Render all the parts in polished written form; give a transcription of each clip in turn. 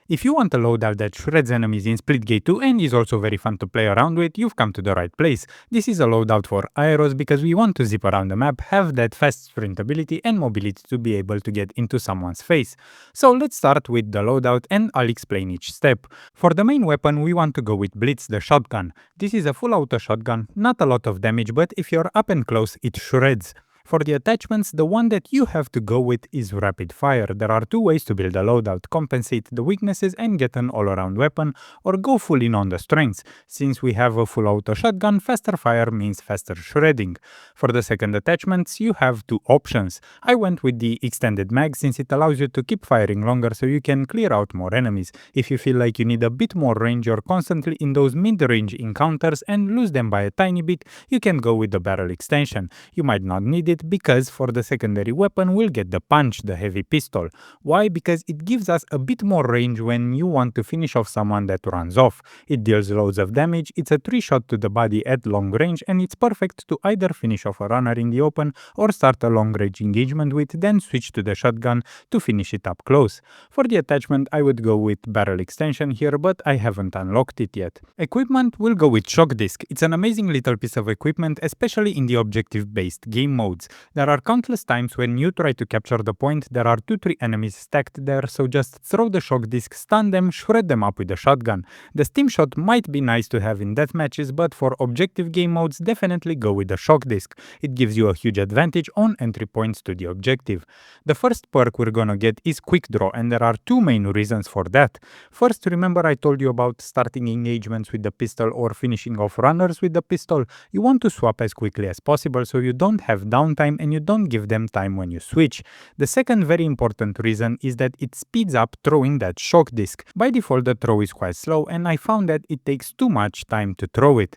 If you want a loadout that shreds enemies in Splitgate 2 and is also very fun to play around with, you've come to the right place. This is a loadout for Aeros because we want to zip around the map, have that fast sprintability and mobility to be able to get into someone's face. So let's start with the loadout and I'll explain each step. For the main weapon we want to go with Blitz, the shotgun. This is a full auto shotgun, not a lot of damage, but if you're up and close it shreds. For the attachments, the one that you have to go with is rapid fire. There are two ways to build a loadout: compensate the weaknesses and get an all-around weapon, or go full in on the strengths. Since we have a full auto shotgun, faster fire means faster shredding. For the second attachments, you have two options. I went with the extended mag since it allows you to keep firing longer so you can clear out more enemies. If you feel like you need a bit more range, you're constantly in those mid-range encounters and lose them by a tiny bit, you can go with the barrel extension. You might not need it because for the secondary weapon we'll get the punch, the heavy pistol. Why? Because it gives us a bit more range when you want to finish off someone that runs off. It deals loads of damage, it's a 3-shot to the body at long range, and it's perfect to either finish off a runner in the open or start a long range engagement with, then switch to the shotgun to finish it up close. For the attachment I would go with barrel extension here, but I haven't unlocked it yet. Equipment will go with shock disc. It's an amazing little piece of equipment, especially in the objective based game modes. There are countless times when you try to capture the point, there are 2-3 enemies stacked there, so just throw the shock disc, stun them, shred them up with the shotgun. The steam shot might be nice to have in death matches, but for objective game modes definitely go with the shock disc. It gives you a huge advantage on entry points to the objective. The first perk we're gonna get is quick draw, and there are two main reasons for that. First, remember I told you about starting engagements with the pistol or finishing off runners with the pistol? You want to swap as quickly as possible so you don't have downtime and you don't give them time when you switch. The second very important reason is that it speeds up throwing that shock disc. By default the throw is quite slow and I found that it takes too much time to throw it.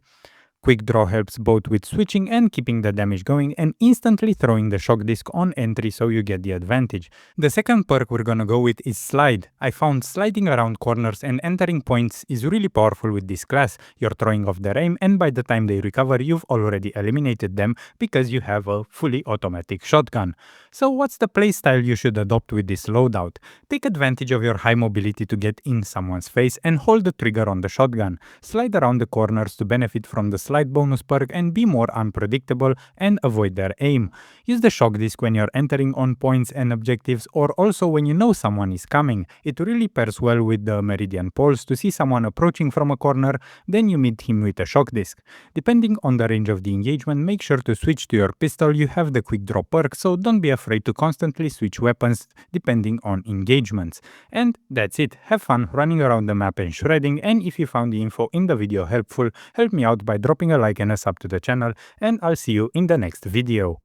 Quick draw helps both with switching and keeping the damage going and instantly throwing the shock disc on entry so you get the advantage. The second perk we're gonna go with is slide. I found sliding around corners and entering points is really powerful with this class. You're throwing off their aim and by the time they recover you've already eliminated them because you have a fully automatic shotgun. So what's the playstyle you should adopt with this loadout? Take advantage of your high mobility to get in someone's face and hold the trigger on the shotgun. Slide around the corners to benefit from the slide bonus perk and be more unpredictable and avoid their aim. Use the shock disc when you're entering on points and objectives or also when you know someone is coming. It really pairs well with the meridian pulse to see someone approaching from a corner, then you meet him with a shock disc. Depending on the range of the engagement, make sure to switch to your pistol. You have the quick draw perk, so don't be afraid to constantly switch weapons depending on engagements. And that's it. Have fun running around the map and shredding, and if you found the info in the video helpful, help me out by dropping a like and a sub to the channel, and I'll see you in the next video.